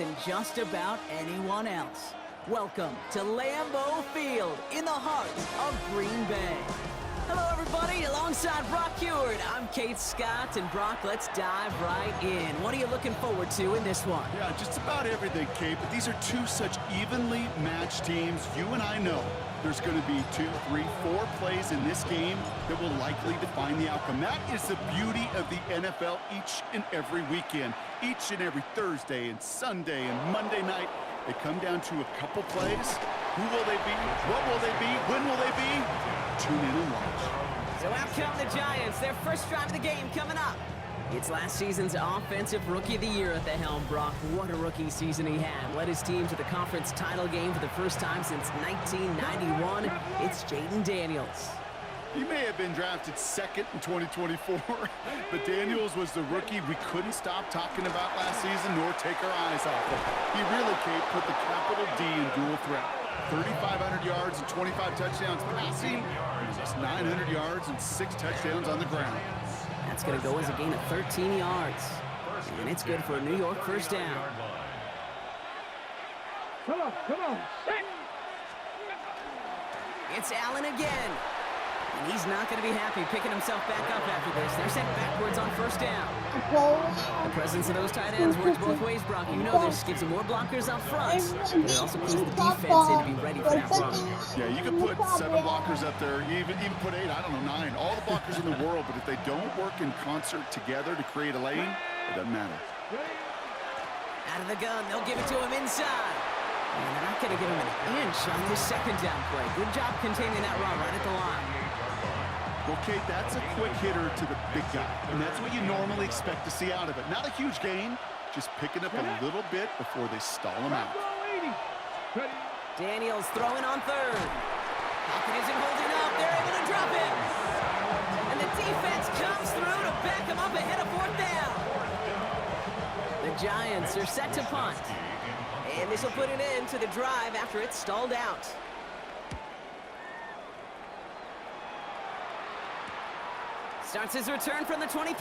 than just about anyone else. Welcome to Lambeau Field in the heart of Green Bay. Hello, everybody. Alongside Brock Heward, I'm Kate Scott. And Brock, let's dive right in. What are you looking forward to in this one? Yeah, just about everything, Kate. But these are two such evenly matched teams. You and I know there's going to be 2, 3, 4 plays in this game that will likely define the outcome. That is the beauty of the NFL each and every weekend. Each and every Thursday and Sunday and Monday night, they come down to a couple plays. Who will they be? What will they be? When will they be? Tune in and watch. So out come the Giants, their first drive of the game coming up. It's last season's Offensive Rookie of the Year at the helm, Brock. What a rookie season he had. Led his team to the conference title game for the first time since 1991. It's Jaden Daniels. He may have been drafted second in 2024, but Daniels was the rookie we couldn't stop talking about last season nor take our eyes off him. He really, Kate, put the capital D in dual threat. 3,500 yards and 25 touchdowns passing, and just 900 yards and 6 touchdowns on the ground. That's going to go as a gain of 13 yards. And it's good for a New York first down. Come on. It's Allen again. And he's not going to be happy picking himself back up after this. They're sent backwards on first down. The presence of those tight ends works both ways, Brock. You know this gives them more blockers up front, but it also puts the defense in to be ready for that run. Yeah, you can put 7 blockers up there, even put 8, I don't know, 9. All the blockers in the world, but if they don't work in concert together to create a lane, it doesn't matter. Out of the gun, they'll give it to him inside. And they're not going to give him an inch on this second down play. Good job containing that run right at the line. Well, Kate, that's a quick hitter to the big guy, and that's what you normally expect to see out of it. Not a huge gain, just picking up a little bit before they stall him out. Daniels throwing on third. Pocket isn't holding up. They're able to drop him. And the defense comes through to back him up ahead of fourth down. The Giants are set to punt. And this will put an end to the drive after it's stalled out. Starts his return from the 23. It's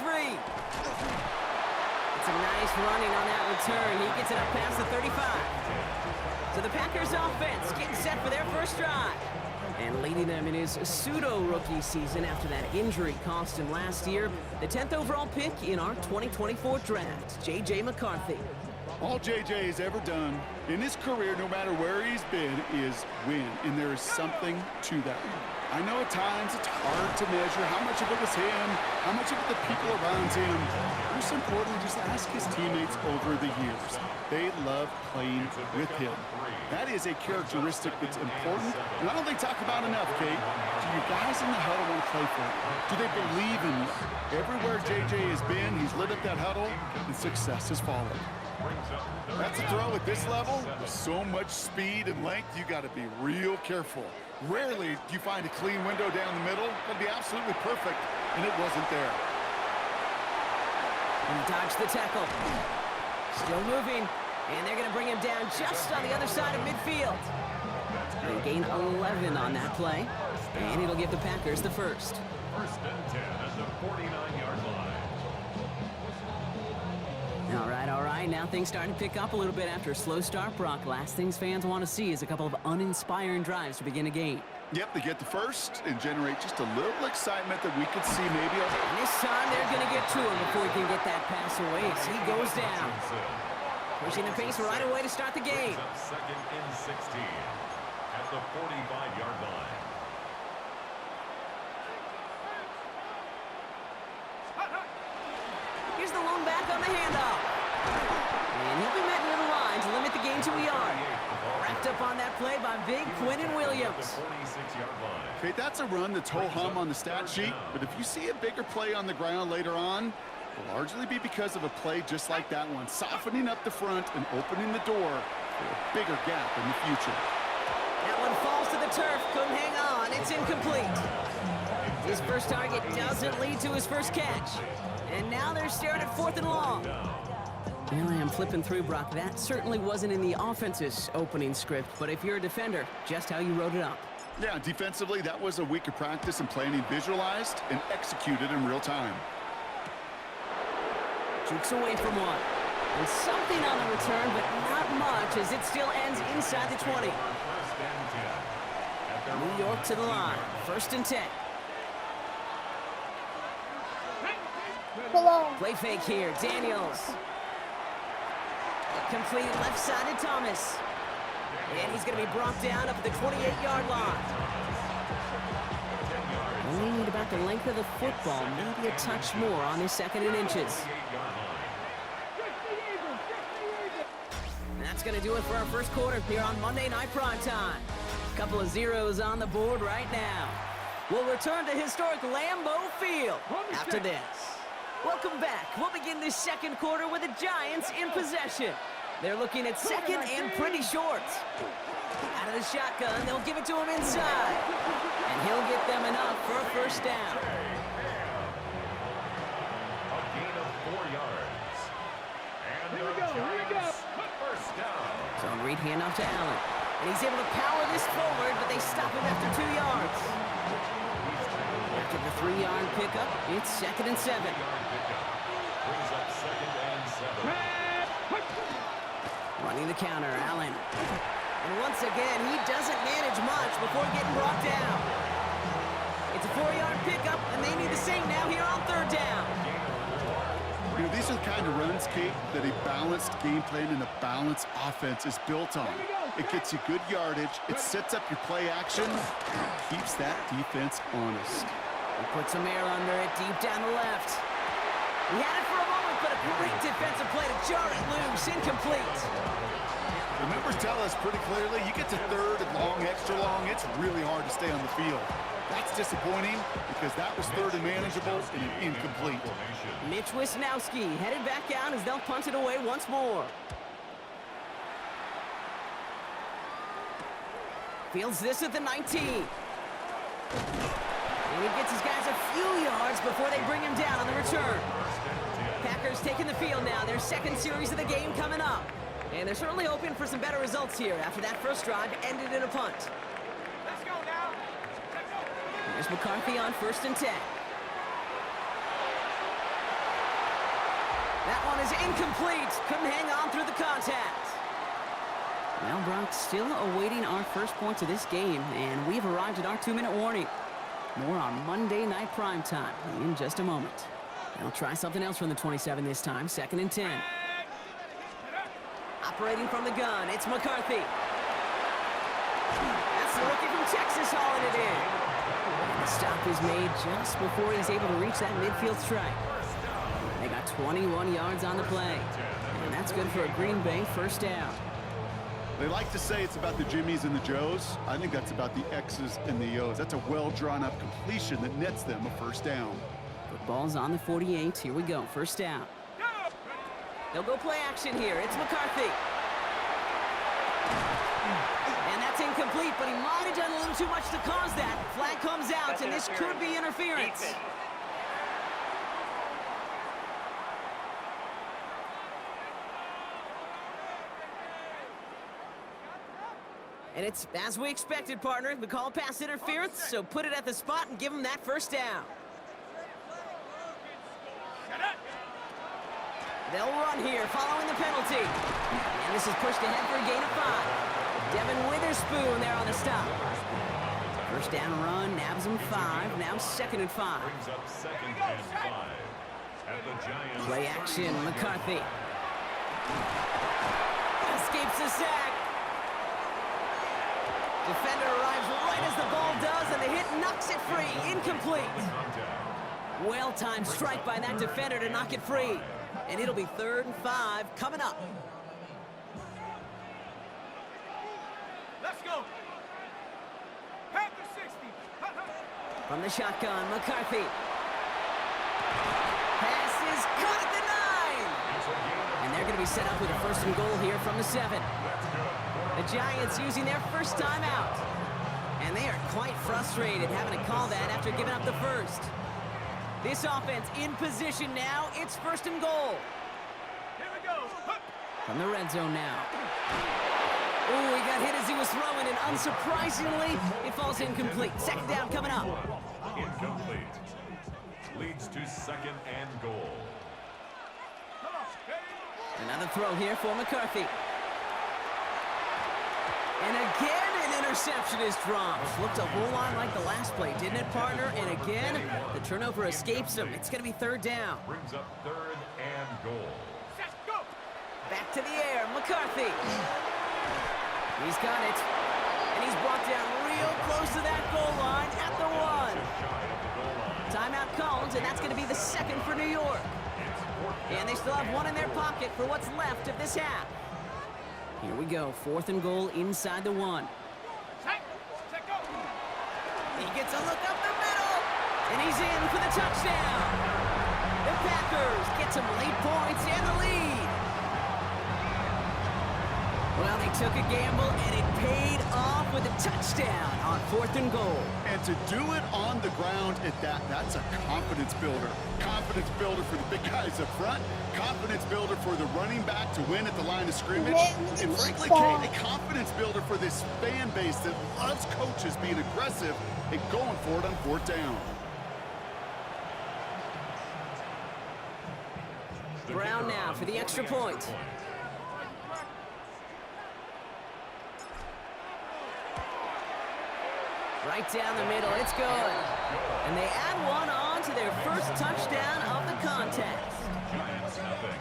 a nice running on that return. He gets it up past the 35. So the Packers offense getting set for their first drive. And leading them in his pseudo-rookie season after that injury cost him last year. The 10th overall pick in our 2024 draft, J.J. McCarthy. All J.J. has ever done in his career, no matter where he's been, is win. And there is something to that. I know at times it's hard to measure how much of it was him, how much of it the people around him. Most importantly, just ask his teammates over the years. They love playing with him. That is a characteristic that's important, and I don't think talk about enough, Kate. Do you guys in the huddle want to play for him? Do they believe in you? Everywhere J.J. has been, he's lit up that huddle, and success has followed. That's a throw at this level. With so much speed and length, you got to be real careful. Rarely do you find a clean window down the middle. That'd be absolutely perfect, and it wasn't there. And dodge the tackle. Still moving, and they're going to bring him down just on the other side of midfield. They gain 11 on that play, and it'll give the Packers the first. First and 10 at the 49-yard line. All right. Now things starting to pick up a little bit after a slow start, Brock. Last things fans want to see is a couple of uninspiring drives to begin a game. Yep, they get the first and generate just a little excitement that we could see maybe. And this time they're going to get to him before he can get that pass away as he goes down. Pushing the pace right away to start the game. Second and 16 at the 45-yard line. Here's the lone back on the handoff. And he'll be met near the line to limit the gain to a yard. Wrapped up on that play by big Quentin Williams. Okay, that's a run that's ho-hum on the stat sheet, but if you see a bigger play on the ground later on, it'll largely be because of a play just like that one, softening up the front and opening the door for a bigger gap in the future. That one falls to the turf, couldn't hang on, it's incomplete. His first target doesn't lead to his first catch. And now they're staring at 4th and long. Here I am flipping through, Brock. That certainly wasn't in the offense's opening script, but if you're a defender, just how you wrote it up. Yeah, defensively, that was a week of practice and planning visualized and executed in real time. Jukes away from one. And something on the return, but not catches. It still ends inside the 20. First and 10. At their New York to the line. 1st and 10. Play fake here. Daniels. Complete left side to Thomas. And he's going to be brought down up at the 28-yard line. Only need about the length of the football, maybe a touch more on his 2nd and inches. And that's going to do it for our first quarter here on Monday Night Primetime. A couple of zeros on the board right now. We'll return to historic Lambeau Field after this. Welcome back. We'll begin this second quarter with the Giants in possession. They're looking at 2nd and pretty short. Out of the shotgun, they'll give it to him inside. And he'll get them enough for a first down. A gain of 4 yards. And the Giants, first down. So read handoff to Allen. And he's able to power this forward, but they stop him after 2 yards. After the 3-yard pickup, it's 2nd and 7. Brings up 2nd and 7. Running the counter, Allen. And once again, he doesn't manage much before getting brought down. It's a 4-yard pickup, and they need the same now here on 3rd down. You know, these are the kind of runs, Kate, that a balanced game plan and a balanced offense is built on. It gets you good yardage, it sets up your play action, keeps that defense honest. He puts some air under it deep down the left. He had it for a moment, but a great defensive play to jar it loose, incomplete. The numbers tell us pretty clearly, you get to 3rd and long, extra long, it's really hard to stay on the field. That's disappointing because that was 3rd and manageable and an incomplete. Mitch Wisnowski headed back out as they'll punt it away once more. Fields this at the 19. And he gets his guys a few yards before they bring him down on the return. Packers taking the field now. Their 2nd series of the game coming up. And they're certainly hoping for some better results here after that first drive ended in a punt. Let's go now. Here's McCarthy on 1st and 10. That one is incomplete. Couldn't hang on through the contact. Well, Brock, still awaiting our first points of this game, and we've arrived at our 2-minute warning. More on Monday Night Primetime in just a moment. They'll try something else from the 27 this time, 2nd and 10. Operating from the gun, it's McCarthy. That's the rookie from Texas hauling it in. And the stop is made just before he's able to reach that midfield strike. They got 21 yards on the play. And that's good for a Green Bay first down. They like to say it's about the Jimmies and the Joes. I think that's about the X's and the O's. That's a well-drawn-up completion that nets them a first down. Football's on the 48. Here we go, first down. They'll go play action here. It's McCarthy. And that's incomplete, but he might have done a little too much to cause that. Flag comes out, and this could be interference. And it's as we expected, partner. We call pass interference, so put it at the spot and give him that first down. They'll run here following the penalty. And this is pushed ahead for a gain of 5. Devin Witherspoon there on the stop. First down run, nabs him 5. Now 2nd and 5. Brings up 2nd and 5. At the Giants. Play action, McCarthy. Escapes the sack. Defender arrives right as the ball does, and the hit knocks it free. Incomplete. Well-timed strike by that defender to knock it free. And it'll be 3rd and 5 coming up. Let's go. Pack the 60. From the shotgun, McCarthy. Pass is caught at the 9. And they're going to be set up with a 1st and goal here from the 7. The Giants using their first time out. And they are quite frustrated having to call that after giving up the first. This offense in position now. It's 1st and goal. Here we go. From the red zone now. Oh, he got hit as he was throwing, and unsurprisingly, it falls incomplete. 2nd down coming up. Incomplete. Leads to 2nd and goal. Another throw here for McCarthy. And again, an interception is dropped. Looked a whole lot like the last play, didn't it, partner? And again, the turnover escapes him. It's going to be third down. Brings up 3rd and goal. Set, go. Back to the air, McCarthy. He's got it. And he's brought down real close to that goal line at the 1. Timeout called, and that's going to be the 2nd for New York. And they still have 1 in their pocket for what's left of this half. Here we go, 4th and goal inside the 1. Set, go. He gets a look up the middle, and he's in for the touchdown. The Packers get some late points and the lead. Well, they took a gamble, and it paid off with a touchdown on 4th and goal. And to do it on the ground at that's a confidence builder. Confidence builder for the big guys up front. Confidence builder for the running back to win at the line of scrimmage. And frankly, Kate, a confidence builder for this fan base that loves coaches being aggressive and going for it on 4th down. Brown now for the extra point. Right down the middle, it's good. And they add 1 on to their first touchdown of the contest. Giants nothing.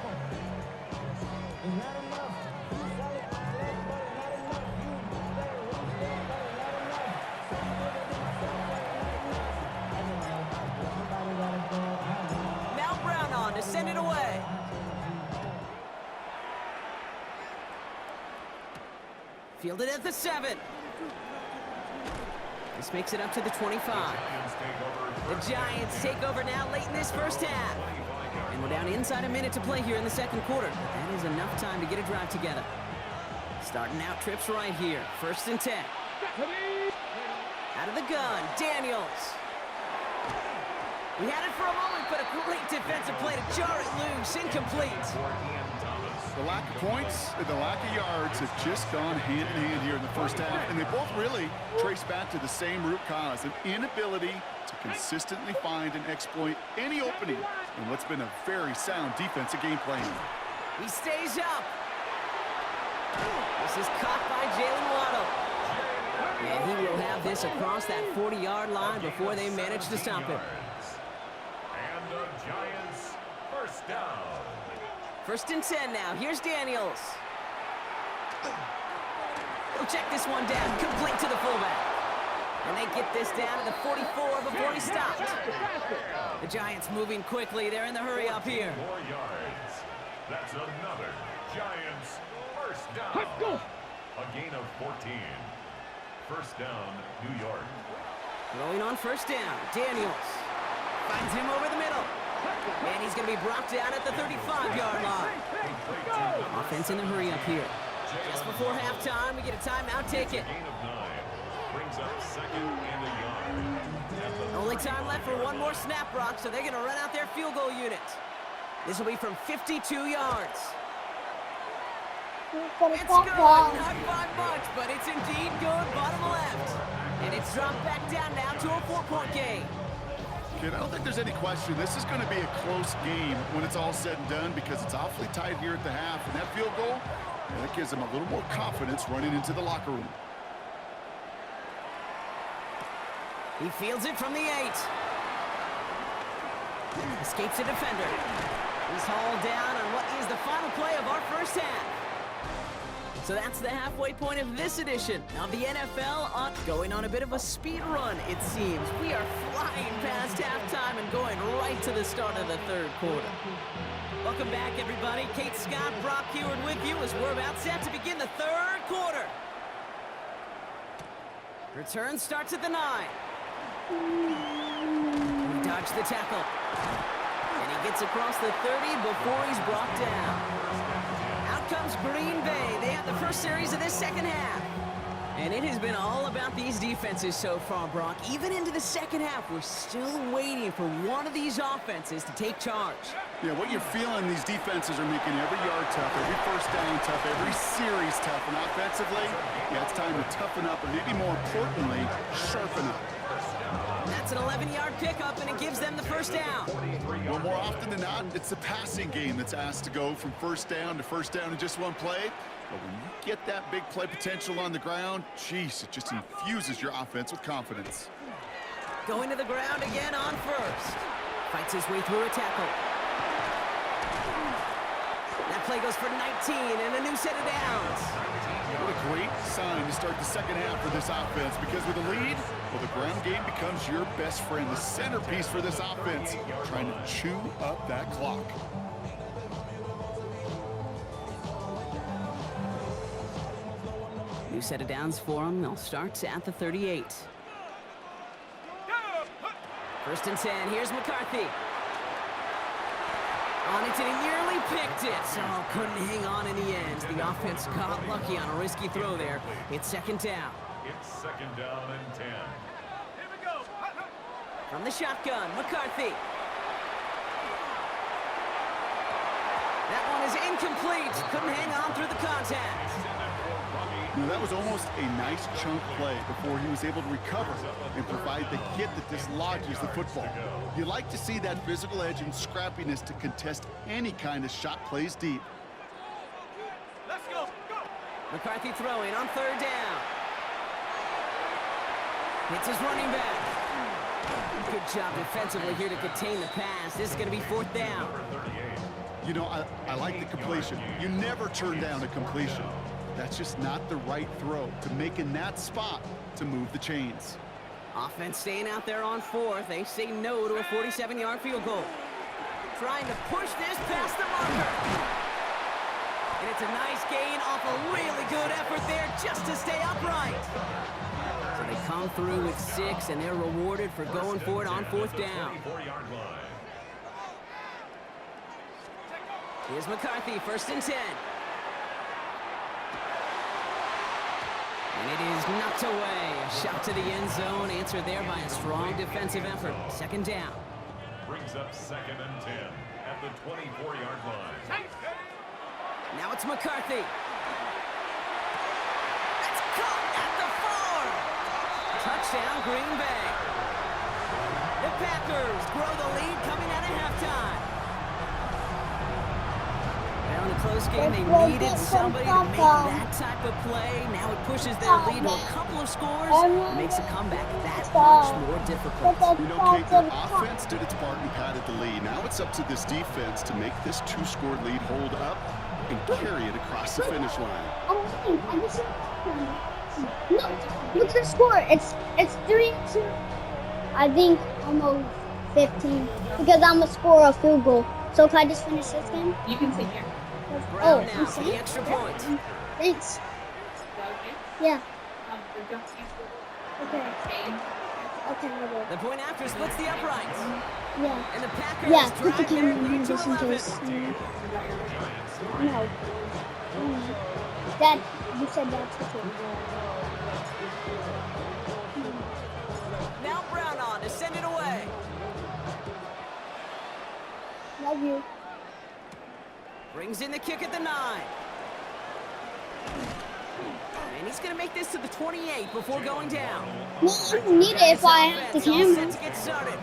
Now Brown on to send it away. Fielded at the 7. This makes it up to the 25. The Giants take over now late in this first half. And we're down inside a minute to play here in the 2nd quarter. That is enough time to get a drive together. Starting out trips right here. 1st and 10. Out of the gun, Daniels. He had it for a moment, but a great defensive play to jar it loose. Incomplete. The lack of points and the lack of yards have just gone hand in hand here in the first half, and they both really trace back to the same root cause, an inability to consistently find and exploit any opening in what's been a very sound defensive game plan. He stays up. This is caught by Jalen Waddle. And he will have this across that 40-yard line before they manage to stop him. And the Giants 1st down. 1st and 10 now. Here's Daniels. He'll check this one down, complete to the fullback. And they get this down to the 44 before he stopped. The Giants moving quickly. They're in the hurry up here. 4 yards. That's another Giants 1st down. Let's go. A gain of 14. 1st down, New York. Going on 1st down. Daniels finds him over the middle. And he's going to be brought down at the 35-yard line. Offense in the hurry up here. Just before halftime, we get a timeout ticket. Gain of 9. Brings up 2nd and a yard. Only time left for one more snap, Brock, so they're going to run out their field goal unit. This will be from 52 yards. It's good, not by much, but it's indeed good, bottom left. And it's dropped back down now to a 4-point game. Kid, I don't think there's any question this is going to be a close game when it's all said and done because it's awfully tight here at the half. And that field goal, that gives them a little more confidence running into the locker room. He fields it from the 8. Escapes a defender. He's hauled down on what is the final play of our first half. So that's the halfway point of this edition of the NFL going on a bit of a speed run, it seems. We are flying past halftime and going right to the start of the 3rd quarter. Welcome back, everybody. Kate Scott, Brock Heward with you as we're about set to begin the 3rd quarter. Return starts at the 9. He dodged the tackle. And he gets across the 30 before he's brought down. Out comes Green Bay. They have the first series of this 2nd half. And it has been all about these defenses so far, Brock. Even into the 2nd half, we're still waiting for one of these offenses to take charge. Yeah, what you're feeling, these defenses are making every yard tough, every first down tough, every series tough. And offensively, yeah, it's time to toughen up and maybe more importantly, sharpen up. That's an 11-yard pickup, and it gives them the first down. Well, more often than not, it's the passing game that's asked to go from first down in just one play. But when you get that big play potential on the ground, geez, it just infuses your offense with confidence. Going to the ground again on first. Fights his way through a tackle. That play goes for 19 and a new set of downs. What a great sign to start the second half for this offense, because with a lead, well, the ground game becomes your best friend, the centerpiece for this offense, trying to chew up that clock. New set of downs for them. They'll start at the 38. First and 10. Here's McCarthy. On it, and he nearly picked it. So couldn't hang on in the end. The offense got lucky on a risky throw there. It's second down. It's second down and 10. Here we go. From the shotgun, McCarthy. That one is incomplete. Couldn't hang on through the contact. Now, that was almost a nice chunk play before he was able to recover and provide the hit that dislodges the football. You like to see that physical edge and scrappiness to contest any kind of shot plays deep. Let's go. Go. McCarthy throwing on third down. Hits his running back. Good job defensively here to contain the pass. This is going to be fourth down. You know, I like the completion. You never turn down a completion. That's just not the right throw to make in that spot to move the chains. Offense staying out there on fourth. They say no to a 47-yard field goal. Trying to push this past the marker. And it's a nice gain off a really good effort there just to stay upright. So they come through with 6, and they're rewarded for going for it on fourth down. Here's McCarthy, first and 10. And it is knocked away. A shot to the end zone, answered there by a strong defensive effort. Second down. Brings up second and 10 at the 24-yard line. Now it's McCarthy. That's caught at the 4. Touchdown, Green Bay. The Packers grow the lead coming out of halftime. Well, in a close game, they needed somebody to make that type of play. Now it pushes their lead to a couple of scores and makes a comeback that much more difficult. You know, Kate, the offense did its part and padded the lead. Now it's up to this defense to make this 2-score lead hold up and carry it across the finish line. What's the score? It's 3-2. I think almost 15 because I'm gonna score a field goal. So if I just finish this game, You can sit here. Brown now for the extra point. Thanks. Is that okay? Yeah. We don't use Okay. the Okay. I will. The point after splits the uprights. Yeah. And the Packers Yeah. Put the drive their camera in lead to just in 11. case. No. Dad, you said that's okay. Now Brown on to send it away. Love you. Brings in the kick at the 9. And he's going to make this to the 28 before going down. No, I don't need it if I have the Offense all set camera. to get started.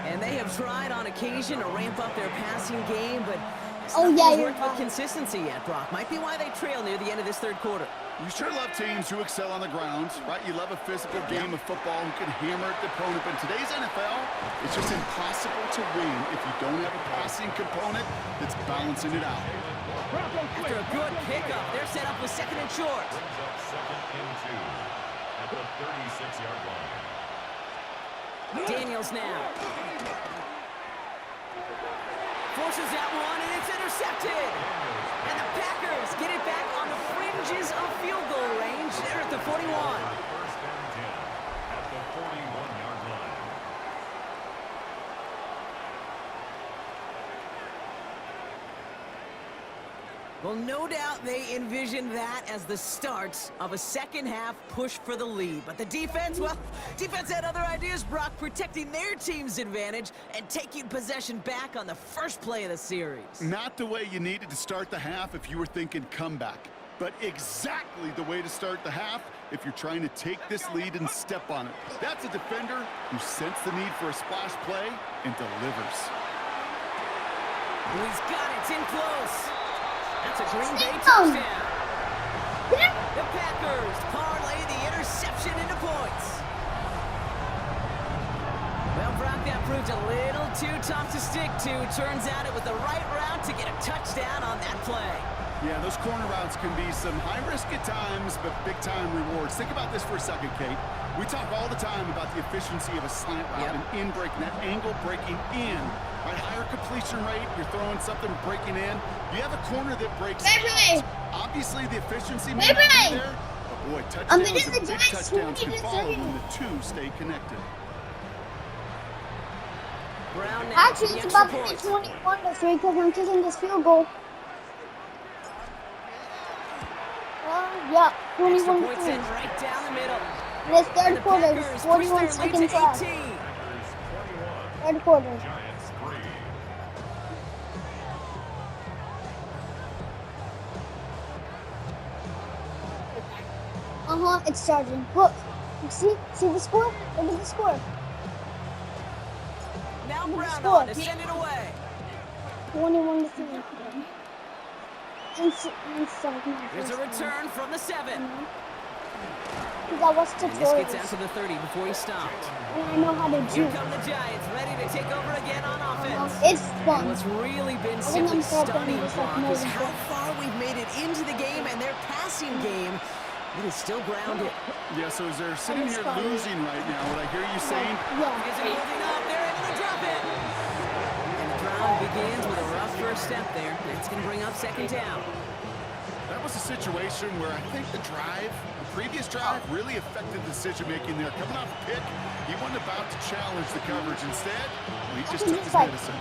And they have tried on occasion to ramp up their passing game, but it's Oh, not yeah, really you're worked with right. consistency yet, Brock. Might be why they trail near the end of this third quarter. You sure love teams who excel on the ground, right? You love a physical game of football who can hammer at the opponent. But in today's NFL, it's just impossible to win if you don't have a passing component that's balancing it out. After a good pickup, they're set up with second and short. Brings up second and 2 at the 36-yard line. Daniels now. Forces that one, and it's intercepted. And the Packers get it back on the fringes of field goal range. They're at the 41. First and 10 at the 41-yard line. Well, no doubt they envisioned that as the start of a second-half push for the lead. But the defense, well, defense had other ideas, Brock, protecting their team's advantage and taking possession back on the first play of the series. Not the way you needed to start the half if you were thinking comeback. but exactly the way to start the half if you're trying to take this lead and step on it. That's a defender who sensed the need for a splash play and delivers. He's got it. It's in close. That's a Green Bay touchdown. The Packers parlay the interception into points. Well, Brock, that proved a little too tough to stick to. Turns out it was the right route to get a touchdown on that play. Yeah, those corner routes can be some high risk at times, but big time rewards. Think about this for a second, Kate. We talk all the time about the efficiency of a slant route and in breaking, that angle breaking in. By higher completion rate, you're throwing something breaking in. You have a corner that breaks out. Obviously, the efficiency may not be there, but boy, touchdowns and big touchdowns can follow when the two stay connected. Brown now Actually, it's about to be 21-3 because I'm kicking this field goal. Yeah, 21-3. Points in right down the middle. And it's third quarter. It's 41 seconds left. Third quarter. It's charging. Look, you see the score? Look at the score. Now Brown on to send it away. 21-3. There's a return from the 7. Because I watched And this gets out to the 30 before he stopped. And I know how to Here do. come the Giants, ready to take over again on offense. It's And fun. what's really been simply stunning, Brock, is how far we've made it into the game, and their passing game, it is still grounded. Yeah, so as they're sitting here losing right now, what I hear you saying, Yeah. Is it holding up? They're able to drop it. And the drive begins with a rough first step there. That's going to bring up second down. that was a situation where I think the previous drive really affected the decision-making there. Coming off a pick, he wasn't about to challenge the coverage. Instead, he just took his medicine.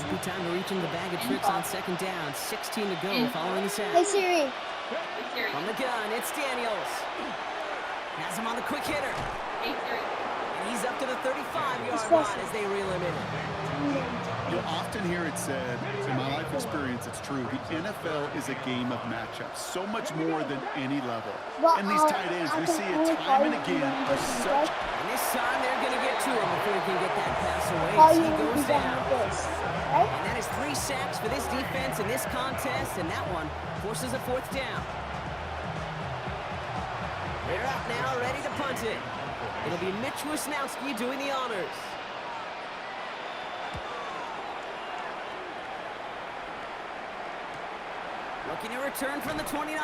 Good time to reach in the bag of tricks on second down. 16 to go following the sack. Hey Siri. On the gun, it's Daniels. Has him on the quick hitter. And he's up to the 35-yard line as they reel him in. You'll often hear it said, in my life experience, it's true, the NFL is a game of matchups, so much more than any level. And these tight ends, we see it time and again, are such... And this time they're going to get to him before he can get that pass away as he goes down. And that is 3 sacks for this defense in this contest, and that one forces a 4th down. They're out now, ready to punt it. It'll be Mitch Wisnowski doing the honors. Looking to return from the 29.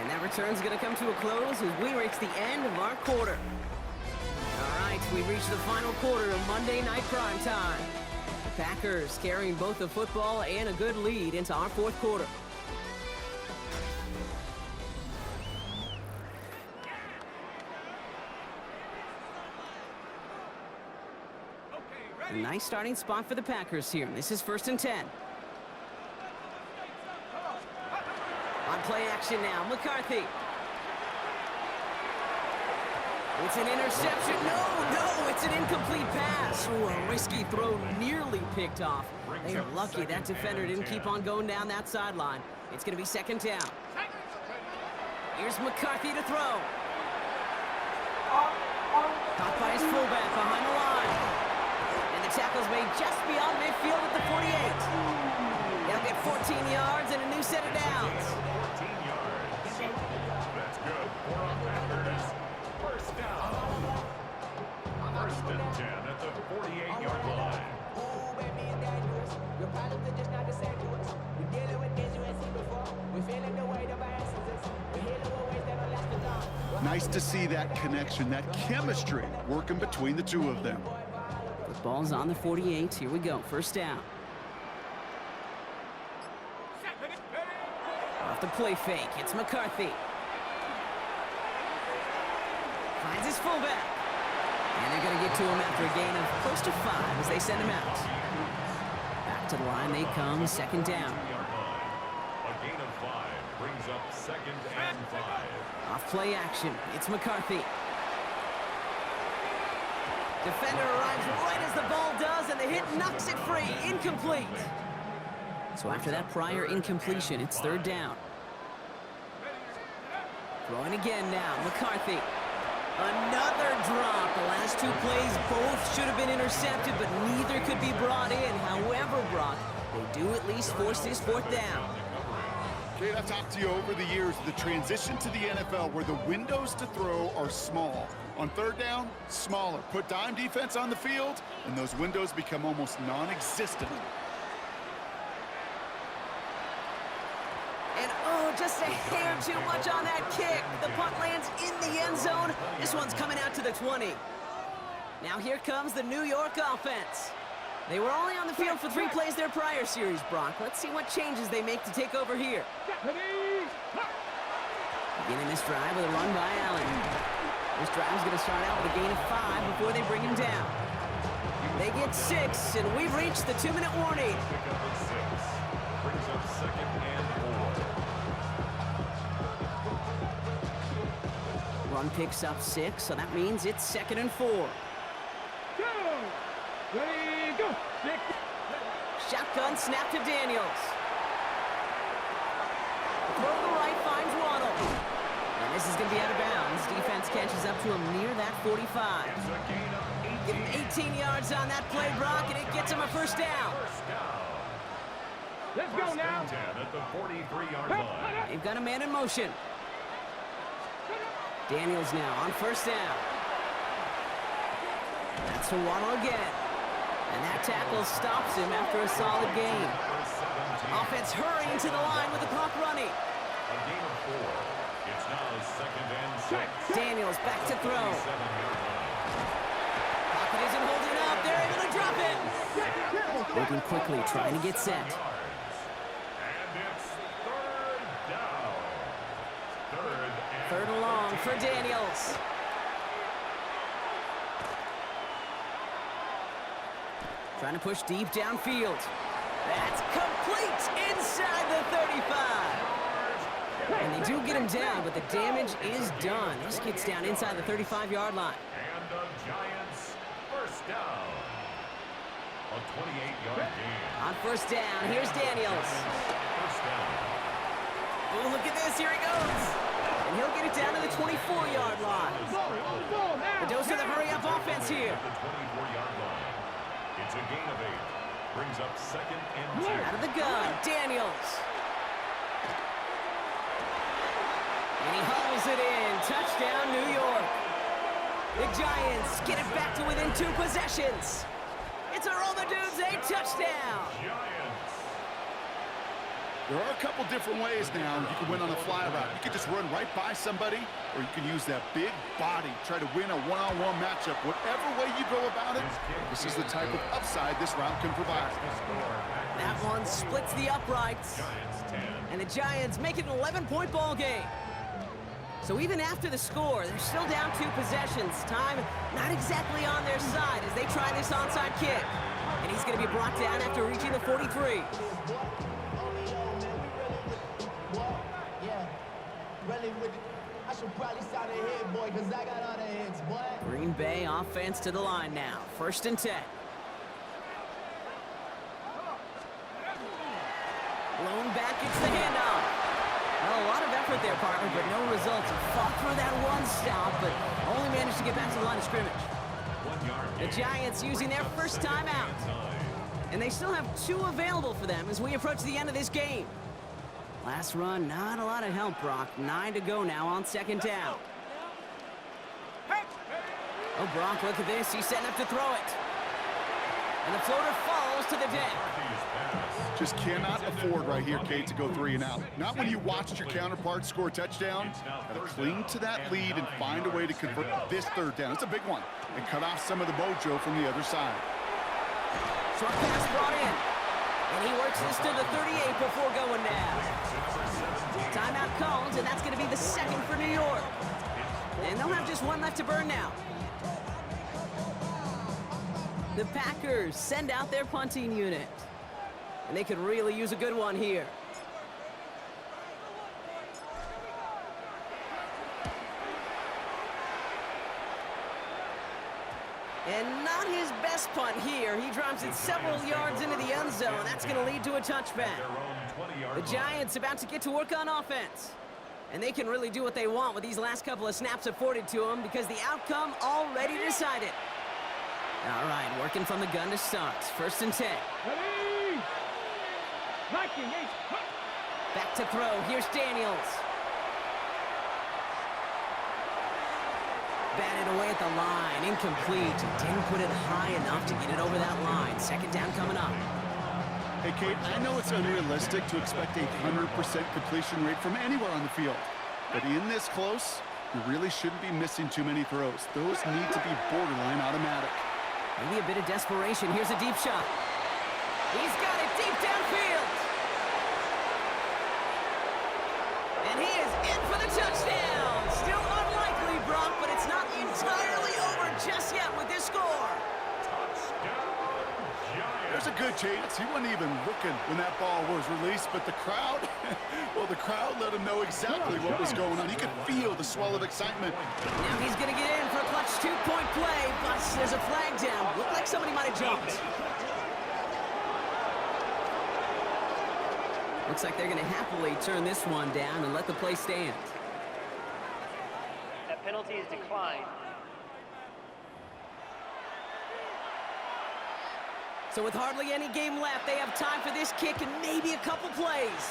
And that return's going to come to a close as we reach the end of our quarter. All right, we've reached the final quarter of Monday Night Prime Time. The Packers carrying both the football and a good lead into our 4th quarter. A nice starting spot for the Packers here. This is 1st and 10. On play action now, McCarthy. It's an interception. No, it's an incomplete pass. Ooh, a risky throw nearly picked off. They are lucky that defender didn't keep on going down that sideline. It's going to be 2nd down. Here's McCarthy to throw. Caught by his fullback behind the line. And the tackle's made just beyond midfield at the 48. They'll get 14 yards and a new set of downs. 14 yards. That's good for our Packers. First down. 1st and 10 at the 48-yard line. Nice to see that connection, that chemistry working between the two of them. The ball's on the 48. Here we go. 1st down. Off the play fake. It's McCarthy. Finds his fullback. And they're going to get to him after a gain of close to 5 as they send him out. Back to the line they come. 2nd down. A gain of 5 brings up 2nd and 5. Off play action. It's McCarthy. Defender arrives right as the ball does, and the hit knocks it free. Incomplete. So after that prior incompletion, it's 3rd down. Throwing again now, McCarthy. Another drop. The last two plays both should have been intercepted, but neither could be brought in. However, Brock, they do at least force this fourth down. Kate, I've talked to you over the years, the transition to the NFL where the windows to throw are small. On third down, smaller. Put dime defense on the field, and those windows become almost non-existent. And oh, just a hair too much on that kick. The punt lands in the end zone. This one's coming out to the 20. Now here comes the New York offense. They were only on the field for 3 plays their prior series, Brock. Let's see what changes they make to take over here. Beginning this drive with a run by Allen. This drive's going to start out with a gain of 5 before they bring him down. They get 6, and we've reached the 2-minute warning. Pick up at 6. Brings up second and 4. Run picks up 6, so that means it's 2nd and 4. Ready, go. Shotgun snap to Daniels. Throw to the right finds Waddle. And this is going to be out of bounds. Defense catches up to him near that 45. It's a gain of 18. Give him 18 yards on that play, Brock, and it gets him a first down. First down. Let's go First now. and 10 at the 43-yard line. They've got a man in motion. Daniels now on first down. That's to Waddle again. And that tackle stops him after a solid gain. Offense hurrying to the line with the clock running. A gain of 4. It's now second and 6. Daniels back to throw. 47-yard line. Pocket isn't holding up. They're able to drop it. Moving quickly, trying to get set. And it's third down. Third and long for Daniels. Trying to push deep downfield. That's complete inside the 35. And they do get him down, but the damage is done. This gets down inside the 35-yard line. And the Giants first down. A 28-yard gain. On first down, here's Daniels. First down. Oh, look at this. Here he goes. And he'll get it down to the 24-yard line. The dose of the hurry-up offense here. At the 24-yard line. It's a gain of 8. Brings up second and 2. Out of the gun, Daniels. And he hauls it in. Touchdown, New York. The Giants get it back to within 2 possessions. It's a roll the dudes, a touchdown. Giants. There are a couple different ways now you can win on a fly route. You can just run right by somebody, or you can use that big body, try to win a one-on-one matchup. Whatever way you go about it, this is the type of upside this route can provide. That one splits the uprights. Giants 10. And the Giants make it an 11-point ball game. So even after the score, they're still down 2 possessions. Time not exactly on their side as they try this onside kick. And he's going to be brought down after reaching the 43. Green Bay offense to the line now. First and 10. Blown back, it's the handoff. Well, a lot of effort there, partner, but no results. He fought through that one stop, but only managed to get back to the line of scrimmage. 1 yard The gain. Giants using their first time out. And they still have 2 available for them as we approach the end of this game. Last run, not a lot of help, Brock. 9 to go now on second down. Oh, Brock, look at this. He's setting up to throw it. And the floater falls to the deck. Just cannot afford right here, Kate, to go 3 and out. Not when you watched your counterpart score a touchdown. Got to cling to that lead and find a way to convert this third down. It's a big one. And cut off some of the mojo from the other side. Short pass brought in. And he works this to the 38 before going down. Timeout called, and that's going to be the 2nd for New York. And they'll have just 1 left to burn now. The Packers send out their punting unit. And they could really use a good one here. And not his best punt here. He drops it several yards into the end zone. That's going to lead to a touchback. The Giants about to get to work on offense. And they can really do what they want with these last couple of snaps afforded to them because the outcome already decided. All right, working from the gun to start. 1st and 10. Ready? Liking, H. Back to throw. Here's Daniels. Batted away at the line. Incomplete. Didn't put it high enough to get it over that line. 2nd down coming up. Hey, Kate, I know it's unrealistic to expect a 100% completion rate from anywhere on the field. But in this close, you really shouldn't be missing too many throws. Those need to be borderline automatic. Maybe a bit of desperation. Here's a deep shot. He's got it deep downfield. And he is in for the touchdown. Still unlikely, Brock, but it's not entirely over just yet with this score. There's a good chance he wasn't even looking when that ball was released, but the crowd, well, the crowd let him know exactly what was going on. He could feel the swell of excitement. Now he's going to get in for a clutch 2-point play, but there's a flag down. Looked like somebody might have jumped. Looks like they're going to happily turn this one down and let the play stand. That penalty is declined. So with hardly any game left, they have time for this kick and maybe a couple plays.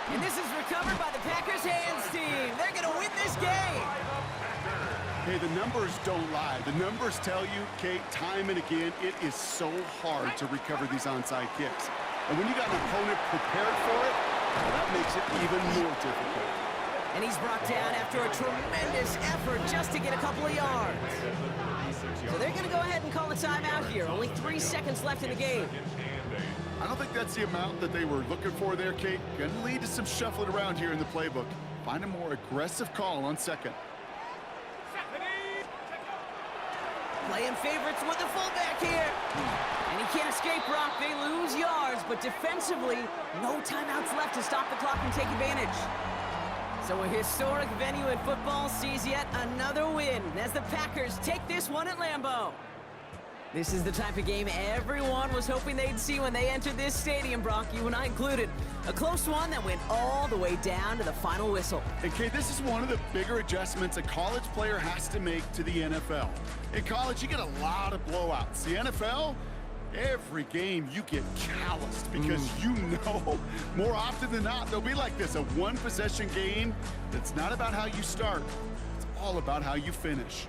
And this is recovered by the Packers hands team. They're going to win this game. Hey, the numbers don't lie. The numbers tell you, Kate, time and again, it is so hard to recover these onside kicks. And when you got an opponent prepared for it, that makes it even more difficult. And he's brought down after a tremendous effort just to get a couple of yards. So they're going to go ahead and call a timeout here. Only 3 seconds left in the game. I don't think that's the amount that they were looking for there, Kate. Going to lead to some shuffling around here in the playbook. Find a more aggressive call on 2nd. Playing favorites with the fullback here. And he can't escape, Brock. They lose yards, but defensively, no timeouts left to stop the clock and take advantage. So a historic venue in football sees yet another win as the Packers take this one at Lambeau. This is the type of game everyone was hoping they'd see when they entered this stadium, Brock, you and I included. A close one that went all the way down to the final whistle. And Kate, this is one of the bigger adjustments a college player has to make to the NFL. In college, you get a lot of blowouts. The NFL, every game you get calloused because you know more often than not they'll be like this, a one-possession game that's not about how you start. It's all about how you finish.